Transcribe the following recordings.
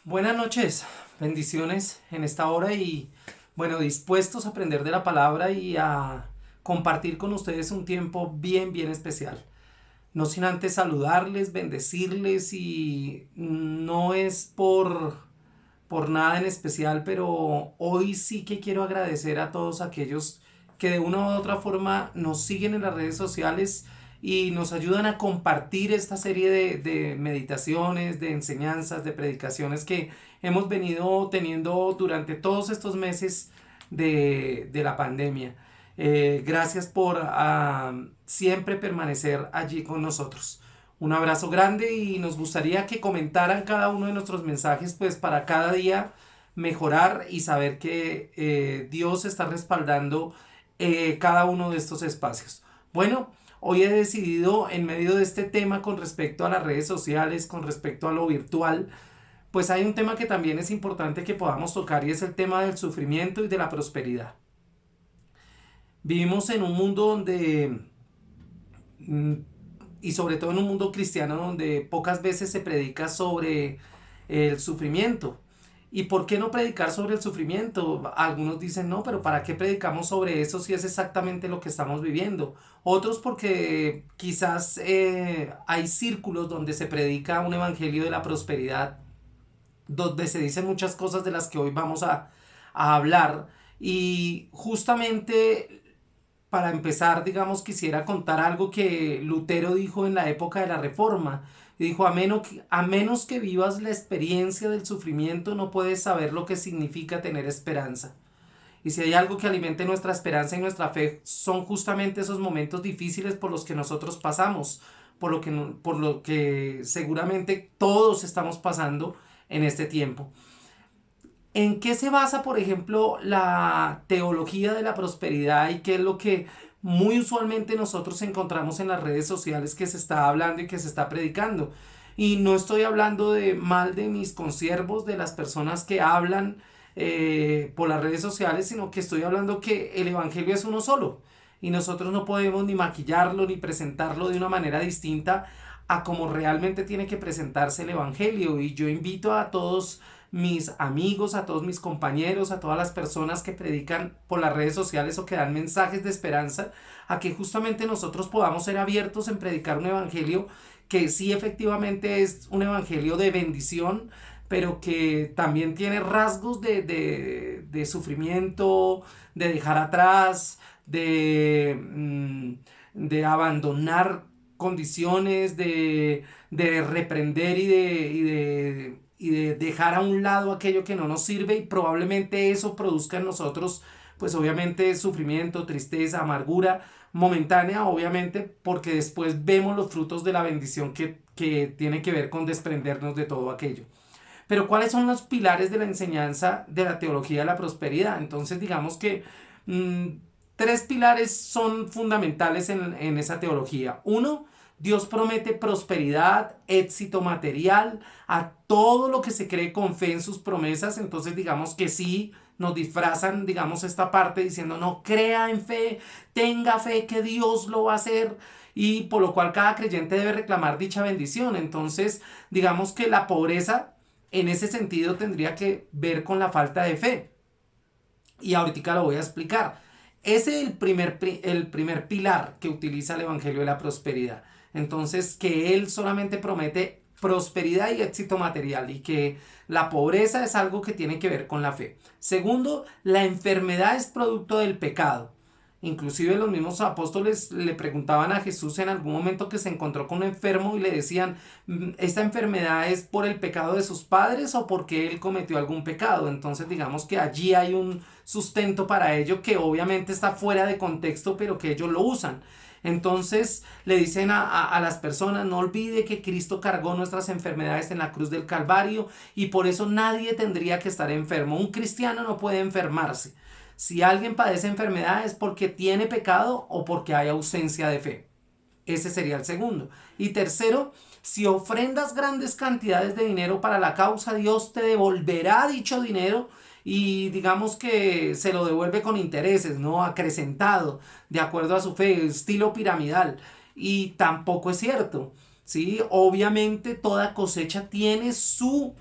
Buenas noches, bendiciones en esta hora y bueno, dispuestos a aprender de la palabra y a compartir con ustedes un tiempo bien especial. No sin antes saludarles, bendecirles y no es por nada en especial, pero hoy sí que quiero agradecer a todos aquellos que de una u otra forma nos siguen en las redes sociales y nos ayudan a compartir esta serie de meditaciones, de enseñanzas, de predicaciones que hemos venido teniendo durante todos estos meses de la pandemia. Gracias por siempre permanecer allí con nosotros. Un abrazo grande y nos gustaría que comentaran cada uno de nuestros mensajes, pues para cada día mejorar y saber que Dios está respaldando cada uno de estos espacios. Bueno, hoy he decidido en medio de este tema con respecto a las redes sociales, con respecto a lo virtual, pues hay un tema que también es importante que podamos tocar y es el tema del sufrimiento y de la prosperidad. Vivimos en un mundo donde mm, y sobre todo en un mundo cristiano donde pocas veces se predica sobre el sufrimiento. ¿Y por qué no predicar sobre el sufrimiento? Algunos dicen, no, pero ¿para qué predicamos sobre eso si es exactamente lo que estamos viviendo? Otros porque quizás hay círculos donde se predica un evangelio de la prosperidad, donde se dicen muchas cosas de las que hoy vamos a hablar. Y justamente para empezar, digamos, quisiera contar algo que Lutero dijo en la época de la Reforma. Y dijo, a menos que vivas la experiencia del sufrimiento, no puedes saber lo que significa tener esperanza. Y si hay algo que alimente nuestra esperanza y nuestra fe, son justamente esos momentos difíciles por los que nosotros pasamos, por lo que seguramente todos estamos pasando en este tiempo. ¿En qué se basa, por ejemplo, la teología de la prosperidad y qué es lo que muy usualmente nosotros encontramos en las redes sociales que se está hablando y que se está predicando? Y no estoy hablando de mal de mis consiervos, de las personas que hablan por las redes sociales, sino que estoy hablando que el Evangelio es uno solo y nosotros no podemos ni maquillarlo ni presentarlo de una manera distinta a como realmente tiene que presentarse el Evangelio. Y yo invito a todos mis amigos, a todos mis compañeros, a todas las personas que predican por las redes sociales o que dan mensajes de esperanza, a que justamente nosotros podamos ser abiertos en predicar un evangelio que sí efectivamente es un evangelio de bendición, pero que también tiene rasgos de sufrimiento, de dejar atrás, de abandonar condiciones, de reprender y de dejar a un lado aquello que no nos sirve, y probablemente eso produzca en nosotros pues obviamente sufrimiento, tristeza, amargura momentánea, obviamente porque después vemos los frutos de la bendición que tiene que ver con desprendernos de todo aquello. Pero ¿cuáles son los pilares de la enseñanza de la teología de la prosperidad? Entonces digamos que mmm, tres pilares son fundamentales en esa teología. Uno, Dios promete prosperidad, éxito material, a todo lo que se cree con fe en sus promesas. Entonces digamos que sí, nos disfrazan, digamos, esta parte diciendo, no, crea en fe, tenga fe que Dios lo va a hacer, y por lo cual cada creyente debe reclamar dicha bendición. Entonces digamos que la pobreza en ese sentido tendría que ver con la falta de fe. Y ahorita lo voy a explicar. Ese es el primer pilar que utiliza el Evangelio de la Prosperidad. Entonces, que Él solamente promete prosperidad y éxito material y que la pobreza es algo que tiene que ver con la fe. Segundo, la enfermedad es producto del pecado. Inclusive los mismos apóstoles le preguntaban a Jesús en algún momento que se encontró con un enfermo y le decían, ¿esta enfermedad es por el pecado de sus padres o porque él cometió algún pecado? Entonces digamos que allí hay un sustento para ello que obviamente está fuera de contexto, pero que ellos lo usan. Entonces le dicen a las personas, no olvide que Cristo cargó nuestras enfermedades en la cruz del Calvario y por eso nadie tendría que estar enfermo. Un cristiano no puede enfermarse. Si alguien padece enfermedad es porque tiene pecado o porque hay ausencia de fe. Ese sería el segundo. Y tercero, si ofrendas grandes cantidades de dinero para la causa, Dios te devolverá dicho dinero y digamos que se lo devuelve con intereses, ¿no? Acrecentado, de acuerdo a su fe, estilo piramidal. Y tampoco es cierto, ¿sí? Obviamente toda cosecha tiene su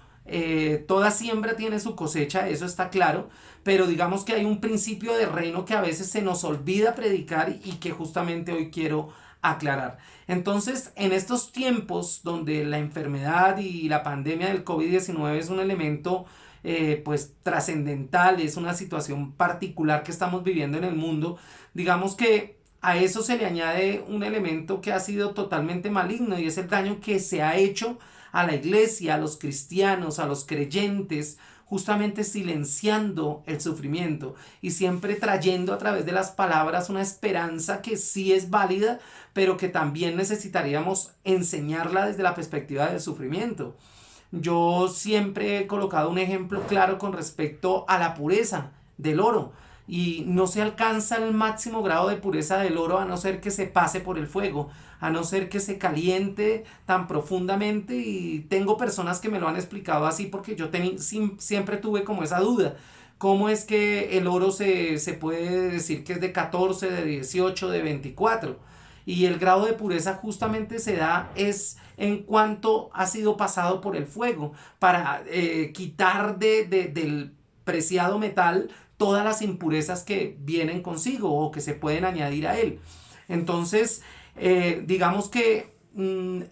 Toda siembra tiene su cosecha, eso está claro, pero digamos que hay un principio de reino que a veces se nos olvida predicar y que justamente hoy quiero aclarar. Entonces, en estos tiempos donde la enfermedad y la pandemia del COVID-19 es un elemento pues trascendental, es una situación particular que estamos viviendo en el mundo, digamos que a eso se le añade un elemento que ha sido totalmente maligno y es el daño que se ha hecho a la iglesia, a los cristianos, a los creyentes, justamente silenciando el sufrimiento y siempre trayendo a través de las palabras una esperanza que sí es válida, pero que también necesitaríamos enseñarla desde la perspectiva del sufrimiento. Yo siempre he colocado un ejemplo claro con respecto a la pureza del oro. Y no se alcanza el máximo grado de pureza del oro a no ser que se pase por el fuego, a no ser que se caliente tan profundamente. Y tengo personas que me lo han explicado así porque yo siempre tuve como esa duda. ¿Cómo es que el oro se puede decir que es de 14, de 18, de 24? Y el grado de pureza justamente se da es en cuanto ha sido pasado por el fuego para quitar del preciado metal todas las impurezas que vienen consigo o que se pueden añadir a él. Entonces, digamos que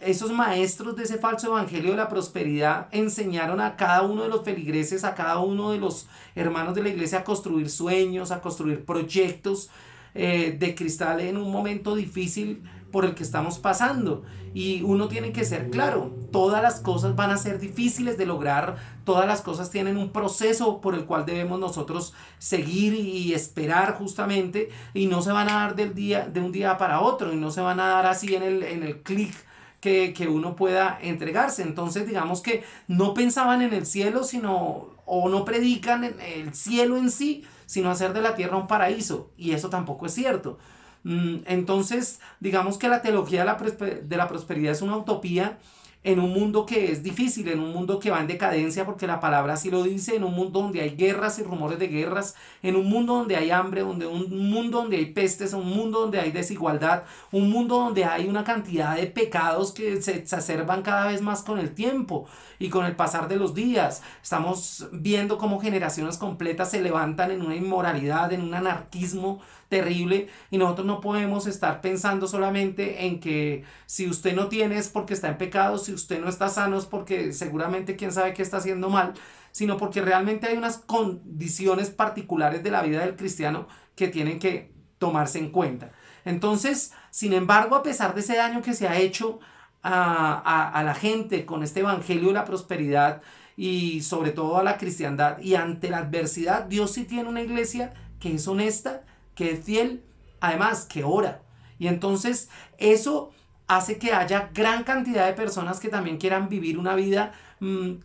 esos maestros de ese falso evangelio de la prosperidad enseñaron a cada uno de los feligreses, a cada uno de los hermanos de la iglesia a construir sueños, a construir proyectos de cristal en un momento difícil por el que estamos pasando. Y uno tiene que ser claro, todas las cosas van a ser difíciles de lograr, todas las cosas tienen un proceso por el cual debemos nosotros seguir y esperar justamente, y no se van a dar de un día para otro, y no se van a dar así en el clic que uno pueda entregarse. Entonces digamos que no pensaban en el cielo, sino, o no predican en el cielo en sí, sino hacer de la tierra un paraíso, y eso tampoco es cierto. Entonces, digamos que la teología de la prosperidad es una utopía en un mundo que es difícil, en un mundo que va en decadencia, porque la palabra así lo dice, en un mundo donde hay guerras y rumores de guerras, en un mundo donde hay hambre, un mundo donde hay pestes, un mundo donde hay desigualdad, un mundo donde hay una cantidad de pecados que se exacerban cada vez más con el tiempo y con el pasar de los días. Estamos viendo cómo generaciones completas se levantan en una inmoralidad, en un anarquismo terrible, y nosotros no podemos estar pensando solamente en que si usted no tiene es porque está en pecado, si usted no está sano es porque seguramente quién sabe qué está haciendo mal, sino porque realmente hay unas condiciones particulares de la vida del cristiano que tienen que tomarse en cuenta. Entonces, sin embargo, a pesar de ese daño que se ha hecho a la gente con este evangelio de la prosperidad y sobre todo a la cristiandad, y ante la adversidad, Dios sí tiene una iglesia que es honesta, que es fiel, además que ora. Y entonces eso hace que haya gran cantidad de personas que también quieran vivir una vida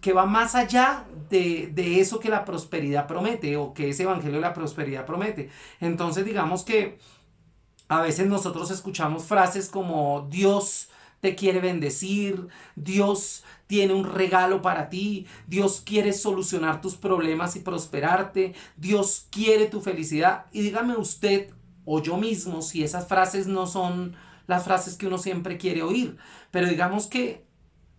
que va más allá de eso que la prosperidad promete o que ese evangelio de la prosperidad promete. Entonces digamos que a veces nosotros escuchamos frases como Dios te quiere bendecir, Dios tiene un regalo para ti, Dios quiere solucionar tus problemas y prosperarte, Dios quiere tu felicidad. Y dígame usted o yo mismo si esas frases no son las frases que uno siempre quiere oír, pero digamos que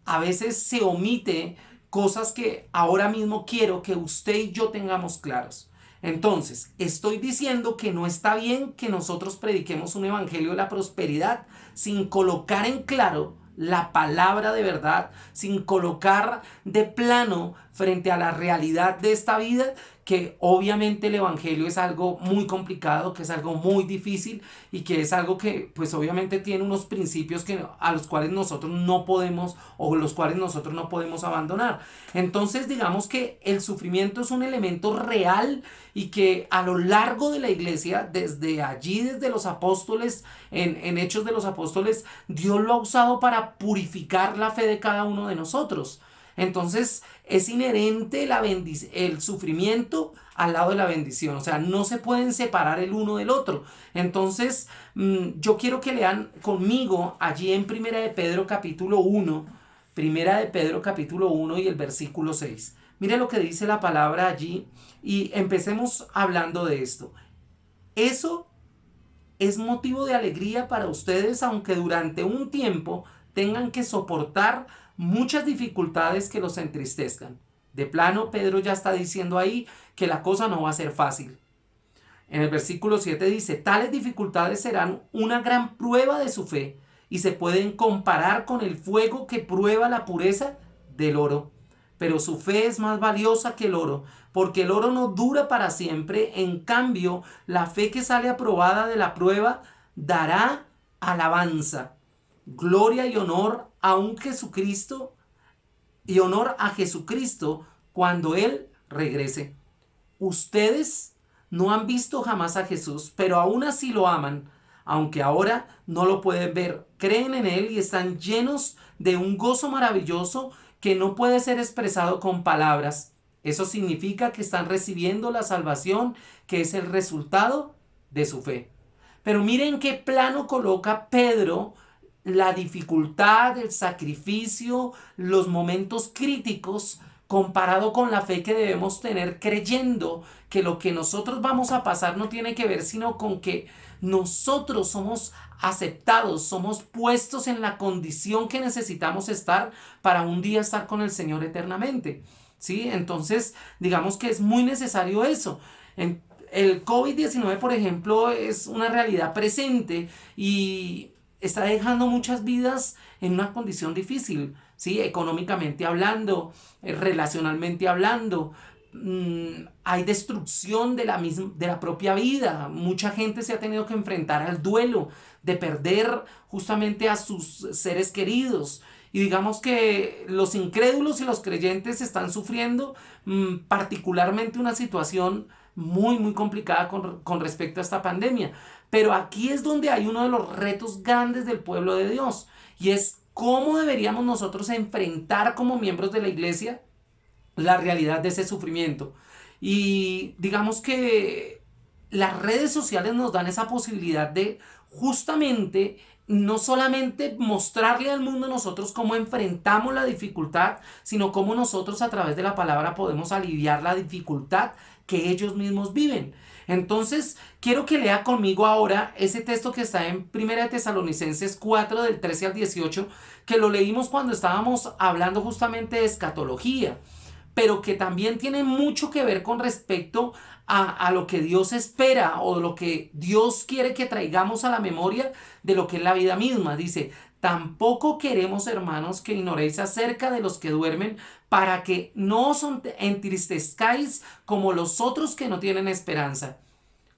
a veces se omite cosas que ahora mismo quiero que usted y yo tengamos claros. Entonces, estoy diciendo que no está bien que nosotros prediquemos un evangelio de la prosperidad sin colocar en claro la palabra de verdad, sin colocar de plano frente a la realidad de esta vida, que obviamente el evangelio es algo muy complicado, que es algo muy difícil y que es algo que pues obviamente tiene unos principios a los cuales nosotros no podemos o los cuales nosotros no podemos abandonar. Entonces digamos que el sufrimiento es un elemento real y que a lo largo de la iglesia, desde allí, desde los apóstoles, en Hechos de los Apóstoles, Dios lo ha usado para purificar la fe de cada uno de nosotros. Entonces es inherente el sufrimiento al lado de la bendición, o sea, no se pueden separar el uno del otro. Entonces yo quiero que lean conmigo allí en Primera de Pedro capítulo 1, Primera de Pedro capítulo 1 y el versículo 6. Mire lo que dice la palabra allí y empecemos hablando de esto. Eso es motivo de alegría para ustedes, aunque durante un tiempo tengan que soportar muchas dificultades que los entristezcan. De plano, Pedro ya está diciendo ahí que la cosa no va a ser fácil. En el versículo 7 dice, tales dificultades serán una gran prueba de su fe y se pueden comparar con el fuego que prueba la pureza del oro. Pero su fe es más valiosa que el oro, porque el oro no dura para siempre. En cambio, la fe que sale aprobada de la prueba dará alabanza, gloria y honor a un Jesucristo y honor a Jesucristo cuando Él regrese. Ustedes no han visto jamás a Jesús, pero aún así lo aman, aunque ahora no lo pueden ver. Creen en Él y están llenos de un gozo maravilloso que no puede ser expresado con palabras. Eso significa que están recibiendo la salvación, que es el resultado de su fe. Pero miren qué plano coloca Pedro la dificultad, el sacrificio, los momentos críticos comparado con la fe que debemos tener, creyendo que lo que nosotros vamos a pasar no tiene que ver sino con que nosotros somos aceptados, somos puestos en la condición que necesitamos estar para un día estar con el Señor eternamente. ¿Sí? Entonces, digamos que es muy necesario eso. El COVID-19, por ejemplo, es una realidad presente y está dejando muchas vidas en una condición difícil, ¿sí? Económicamente hablando, relacionalmente hablando. Hay destrucción de la propia vida. Mucha gente se ha tenido que enfrentar al duelo de perder justamente a sus seres queridos. Y digamos que los incrédulos y los creyentes están sufriendo particularmente una situación muy complicada con respecto a esta pandemia. Pero aquí es donde hay uno de los retos grandes del pueblo de Dios, y es cómo deberíamos nosotros enfrentar como miembros de la iglesia la realidad de ese sufrimiento. Y digamos que las redes sociales nos dan esa posibilidad de justamente no solamente mostrarle al mundo nosotros cómo enfrentamos la dificultad, sino cómo nosotros a través de la palabra podemos aliviar la dificultad que ellos mismos viven. Entonces, quiero que lea conmigo ahora ese texto que está en 1 Tesalonicenses 4, del 13 al 18, que lo leímos cuando estábamos hablando justamente de escatología, pero que también tiene mucho que ver con respecto a lo que Dios espera o lo que Dios quiere que traigamos a la memoria de lo que es la vida misma. Dice, tampoco queremos, hermanos, que ignoréis acerca de los que duermen, para que no os entristezcáis como los otros que no tienen esperanza.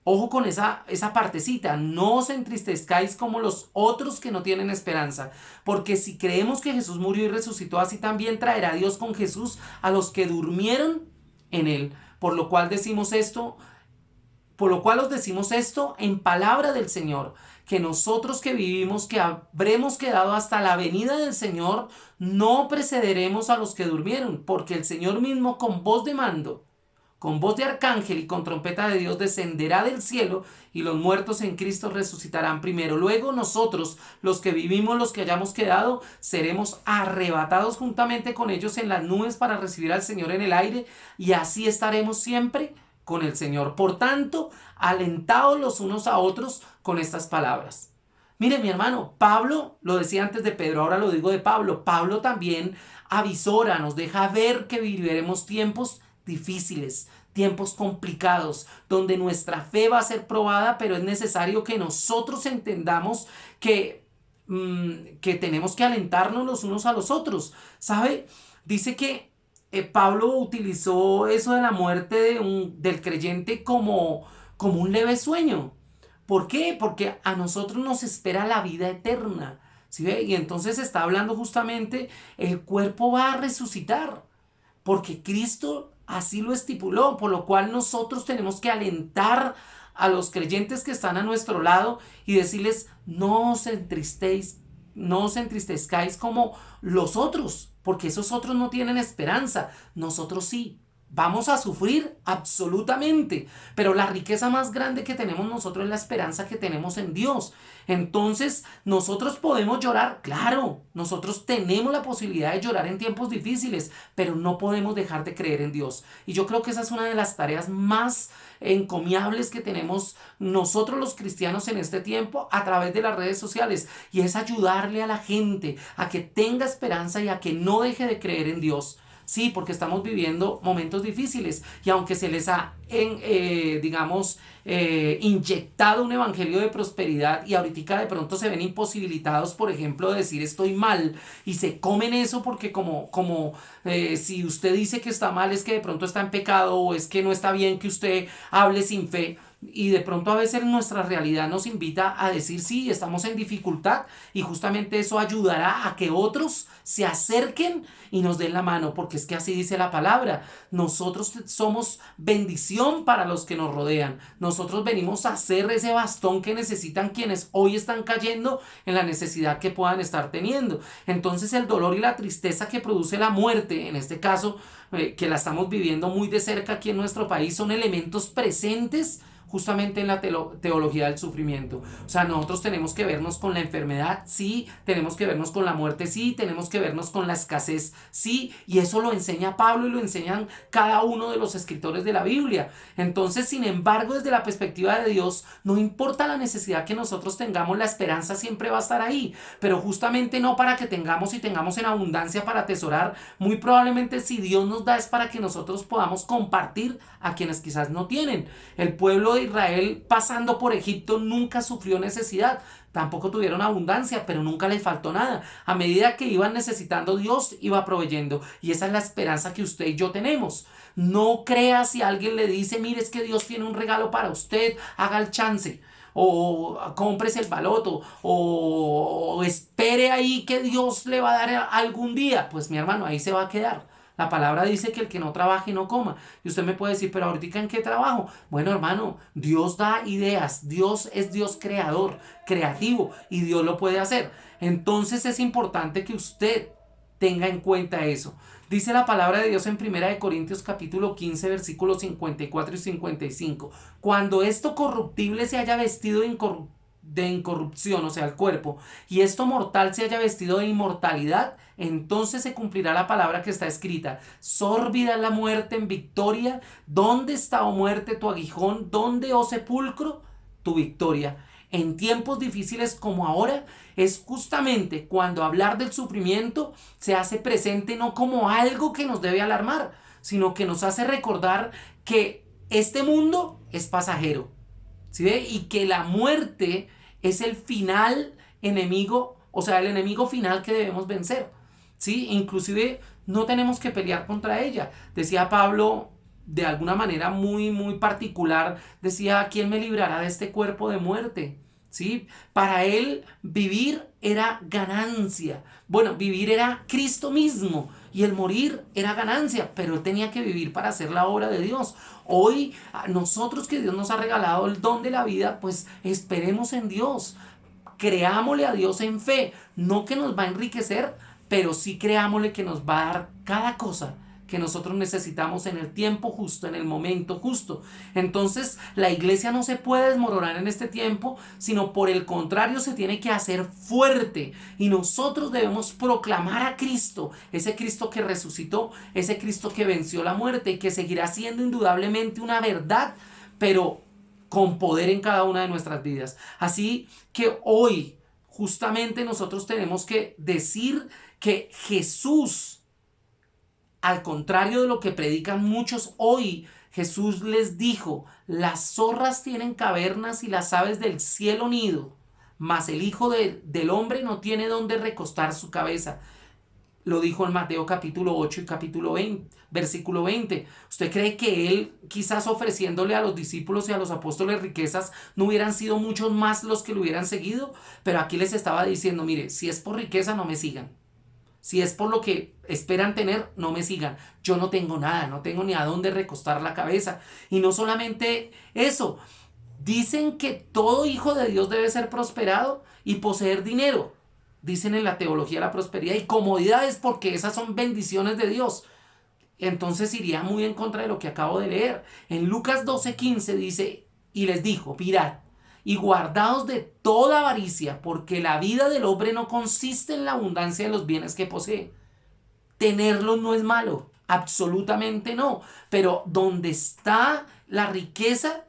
Ojo con esa partecita, no os entristezcáis como los otros que no tienen esperanza, porque si creemos que Jesús murió y resucitó, así también traerá Dios con Jesús a los que durmieron en él. Por lo cual os decimos esto en palabra del Señor, que nosotros que vivimos, que habremos quedado hasta la venida del Señor, no precederemos a los que durmieron, porque el Señor mismo con voz de mando, con voz de arcángel y con trompeta de Dios descenderá del cielo, y los muertos en Cristo resucitarán primero. Luego nosotros, los que vivimos, los que hayamos quedado, seremos arrebatados juntamente con ellos en las nubes para recibir al Señor en el aire, y así estaremos siempre con el Señor. Por tanto, alentaos los unos a otros con estas palabras. Mire, mi hermano, Pablo, lo decía antes de Pedro, ahora lo digo de Pablo. Pablo también avisora, nos deja ver que viviremos tiempos difíciles, tiempos complicados, donde nuestra fe va a ser probada, pero es necesario que nosotros entendamos que tenemos que alentarnos los unos a los otros. ¿Sabe? Dice que Pablo utilizó eso de la muerte del creyente como un leve sueño. ¿Por qué? Porque a nosotros nos espera la vida eterna. ¿Sí ve? Y entonces está hablando justamente, el cuerpo va a resucitar, porque Cristo así lo estipuló, por lo cual nosotros tenemos que alentar a los creyentes que están a nuestro lado y decirles, no os entristezcáis como los otros, porque esos otros no tienen esperanza, nosotros sí. Vamos a sufrir absolutamente, pero la riqueza más grande que tenemos nosotros es la esperanza que tenemos en Dios. Entonces, nosotros podemos llorar, claro, nosotros tenemos la posibilidad de llorar en tiempos difíciles, pero no podemos dejar de creer en Dios. Y yo creo que esa es una de las tareas más encomiables que tenemos nosotros los cristianos en este tiempo a través de las redes sociales, y es ayudarle a la gente a que tenga esperanza y a que no deje de creer en Dios. Sí, porque estamos viviendo momentos difíciles y aunque se les ha, digamos, inyectado un evangelio de prosperidad y ahorita de pronto se ven imposibilitados, por ejemplo, de decir estoy mal y se comen eso porque si usted dice que está mal es que de pronto está en pecado o es que no está bien que usted hable sin fe. Y de pronto a veces nuestra realidad nos invita a decir sí, estamos en dificultad y justamente eso ayudará a que otros se acerquen y nos den la mano, porque es que así dice la palabra. Nosotros somos bendición para los que nos rodean. Nosotros venimos a ser ese bastón que necesitan quienes hoy están cayendo en la necesidad que puedan estar teniendo. Entonces el dolor y la tristeza que produce la muerte, en este caso, que la estamos viviendo muy de cerca aquí en nuestro país, son elementos presentes justamente en la teología del sufrimiento. O sea, nosotros tenemos que vernos con la enfermedad, sí, tenemos que vernos con la muerte, sí, tenemos que vernos con la escasez, sí, y eso lo enseña Pablo y lo enseñan cada uno de los escritores de la Biblia. Entonces, sin embargo, desde la perspectiva de Dios, no importa la necesidad que nosotros tengamos, la esperanza siempre va a estar ahí, pero justamente no para que tengamos y tengamos en abundancia para atesorar, muy probablemente si Dios nos da es para que nosotros podamos compartir a quienes quizás no tienen. El pueblo de Israel pasando por Egipto nunca sufrió necesidad, tampoco tuvieron abundancia, pero nunca les faltó nada. A medida que iban necesitando, Dios iba proveyendo, y esa es la esperanza que usted y yo tenemos. No crea si alguien le dice, mire, es que Dios tiene un regalo para usted, haga el chance, o cómprese el baloto, o espere ahí que Dios le va a dar algún día. Pues mi hermano, ahí se va a quedar. La palabra dice que el que no trabaje no coma. Y usted me puede decir, pero ahorita ¿en qué trabajo? Bueno, hermano, Dios da ideas. Dios es Dios creador, creativo, y Dios lo puede hacer. Entonces es importante que usted tenga en cuenta eso. Dice la palabra de Dios en 1 Corintios capítulo 15, versículos 54 y 55. Cuando esto corruptible se haya vestido de incorrupción, o sea, el cuerpo, y esto mortal se haya vestido de inmortalidad, entonces se cumplirá la palabra que está escrita. Sórbida es la muerte en victoria. ¿Dónde está, oh muerte, tu aguijón? ¿Dónde, oh sepulcro, tu victoria? En tiempos difíciles como ahora, es justamente cuando hablar del sufrimiento se hace presente no como algo que nos debe alarmar, sino que nos hace recordar que este mundo es pasajero, ¿sí ve? Y que la muerte es el final enemigo, o sea, el enemigo final que debemos vencer, ¿sí? Inclusive no tenemos que pelear contra ella. Decía Pablo de alguna manera muy particular, decía, ¿quién me librará de este cuerpo de muerte? ¿Sí? Para él vivir era ganancia. Bueno, vivir era Cristo mismo y el morir era ganancia, pero él tenía que vivir para hacer la obra de Dios. Hoy, a nosotros que Dios nos ha regalado el don de la vida, pues esperemos en Dios. Creámosle a Dios en fe, no que nos va a enriquecer, pero sí creámosle que nos va a dar cada cosa que nosotros necesitamos en el tiempo justo, en el momento justo. Entonces, la iglesia no se puede desmoronar en este tiempo, sino por el contrario se tiene que hacer fuerte, y nosotros debemos proclamar a Cristo, ese Cristo que resucitó, ese Cristo que venció la muerte y que seguirá siendo indudablemente una verdad, pero con poder en cada una de nuestras vidas. Así que hoy justamente nosotros tenemos que decir que Jesús, al contrario de lo que predican muchos hoy, Jesús les dijo, las zorras tienen cavernas y las aves del cielo nido, mas el Hijo del Hombre no tiene donde recostar su cabeza. Lo dijo en Mateo capítulo 8 y capítulo 20, versículo 20. ¿Usted cree que él, quizás ofreciéndole a los discípulos y a los apóstoles riquezas, no hubieran sido muchos más los que lo hubieran seguido? Pero aquí les estaba diciendo, mire, si es por riqueza, no me sigan. Si es por lo que esperan tener, no me sigan. Yo no tengo nada, no tengo ni a dónde recostar la cabeza. Y no solamente eso, dicen que todo hijo de Dios debe ser prosperado y poseer dinero. Dicen en la teología de la prosperidad y comodidades, porque esas son bendiciones de Dios. Entonces iría muy en contra de lo que acabo de leer. En Lucas 12:15 dice, y les dijo, mirad, y guardaos de toda avaricia, porque la vida del hombre no consiste en la abundancia de los bienes que posee. Tenerlos no es malo, absolutamente no, pero donde está la riqueza,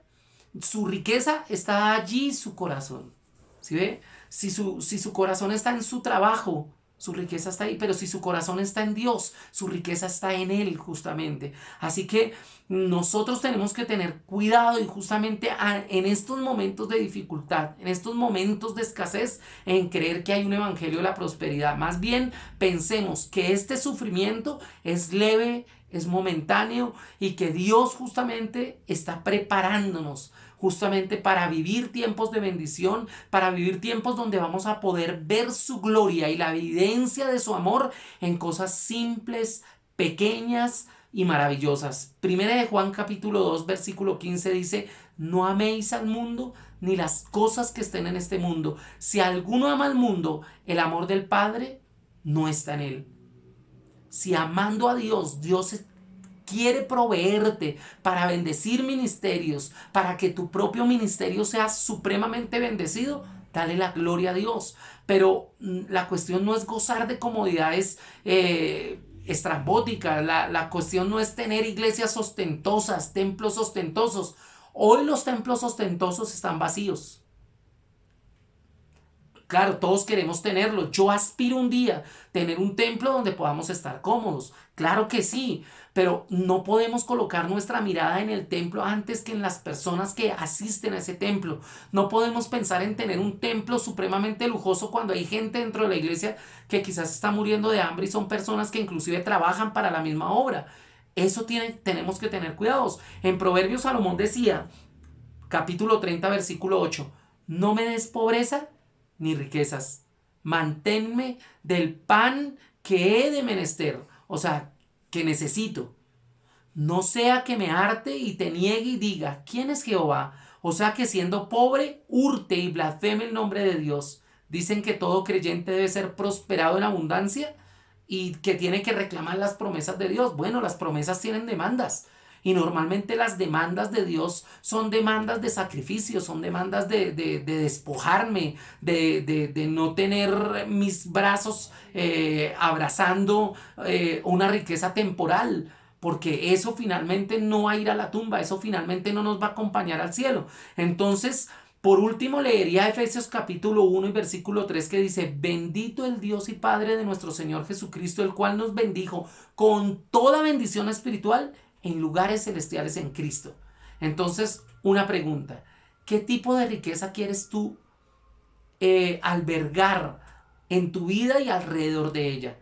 su riqueza está allí su corazón. ¿Sí ve? Si su corazón está en su trabajo, Su riqueza está ahí, pero si su corazón está en Dios, su riqueza está en Él justamente. Así que nosotros tenemos que tener cuidado y justamente en estos momentos de dificultad, en estos momentos de escasez, en creer que hay un evangelio de la prosperidad. Más bien pensemos que este sufrimiento es leve, es momentáneo y que Dios justamente está preparándonos justamente para vivir tiempos de bendición, para vivir tiempos donde vamos a poder ver su gloria y la evidencia de su amor en cosas simples, pequeñas y maravillosas. Primera de Juan capítulo 2 versículo 15 dice: no améis al mundo ni las cosas que estén en este mundo. Si alguno ama al mundo, el amor del Padre no está en él. Si amando a Dios, Dios quiere proveerte para bendecir ministerios, para que tu propio ministerio sea supremamente bendecido, dale la gloria a Dios. Pero la cuestión no es gozar de comodidades estrambóticas, la cuestión no es tener iglesias ostentosas, templos ostentosos. Hoy los templos ostentosos están vacíos. Claro, todos queremos tenerlo. Yo aspiro un día tener un templo donde podamos estar cómodos. Claro que sí, pero no podemos colocar nuestra mirada en el templo antes que en las personas que asisten a ese templo. No podemos pensar en tener un templo supremamente lujoso cuando hay gente dentro de la iglesia que quizás está muriendo de hambre y son personas que inclusive trabajan para la misma obra. Tenemos que tener cuidados. En Proverbios Salomón decía, capítulo 30, versículo 8, no me des pobreza ni riquezas. Manténme del pan que he de menester, o sea, que necesito. No sea que me harte y te niegue y diga, ¿quién es Jehová? O sea, que siendo pobre, hurte y blasfeme el nombre de Dios. Dicen que todo creyente debe ser prosperado en abundancia y que tiene que reclamar las promesas de Dios. Bueno, las promesas tienen demandas. Y normalmente las demandas de Dios son demandas de sacrificio, son demandas de despojarme, de no tener mis brazos abrazando una riqueza temporal, porque eso finalmente no va a ir a la tumba, eso finalmente no nos va a acompañar al cielo. Entonces, por último, leería Efesios capítulo 1 y versículo 3 que dice, bendito el Dios y Padre de nuestro Señor Jesucristo, el cual nos bendijo con toda bendición espiritual en lugares celestiales en Cristo. Entonces, una pregunta, ¿qué tipo de riqueza quieres tú albergar en tu vida y alrededor de ella?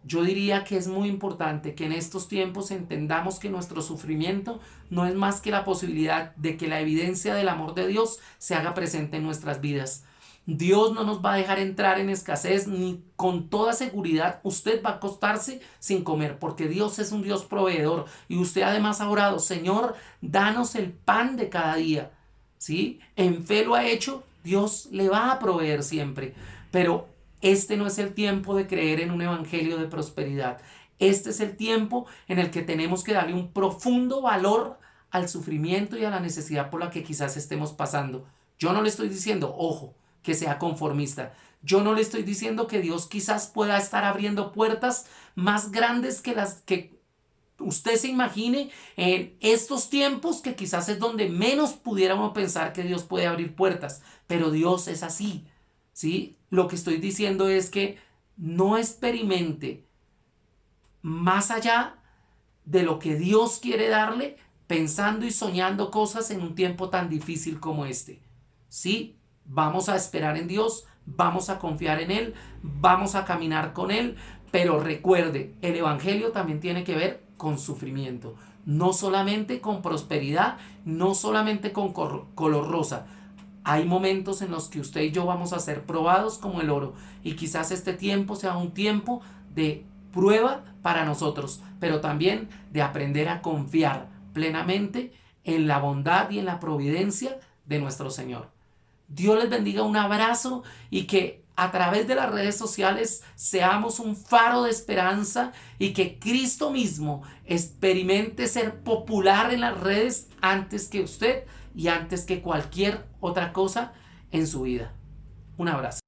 Yo diría que es muy importante que en estos tiempos entendamos que nuestro sufrimiento no es más que la posibilidad de que la evidencia del amor de Dios se haga presente en nuestras vidas. Dios no nos va a dejar entrar en escasez, ni con toda seguridad usted va a acostarse sin comer, porque Dios es un Dios proveedor y usted además ha orado, Señor, danos el pan de cada día. ¿Sí? En fe lo ha hecho, Dios le va a proveer siempre, pero este no es el tiempo de creer en un evangelio de prosperidad. Este es el tiempo en el que tenemos que darle un profundo valor al sufrimiento y a la necesidad por la que quizás estemos pasando. Yo no le estoy diciendo, ojo, que sea conformista. Yo no le estoy diciendo que Dios quizás pueda estar abriendo puertas más grandes que las que usted se imagine en estos tiempos, que quizás es donde menos pudiéramos pensar que Dios puede abrir puertas. Pero Dios es así. ¿Sí? Lo que estoy diciendo es que no experimente más allá de lo que Dios quiere darle, pensando y soñando cosas en un tiempo tan difícil como este. ¿Sí? Vamos a esperar en Dios, vamos a confiar en Él, vamos a caminar con Él, pero recuerde, el Evangelio también tiene que ver con sufrimiento, no solamente con prosperidad, no solamente con color rosa. Hay momentos en los que usted y yo vamos a ser probados como el oro y quizás este tiempo sea un tiempo de prueba para nosotros, pero también de aprender a confiar plenamente en la bondad y en la providencia de nuestro Señor. Dios les bendiga, un abrazo y que a través de las redes sociales seamos un faro de esperanza y que Cristo mismo experimente ser popular en las redes antes que usted y antes que cualquier otra cosa en su vida. Un abrazo.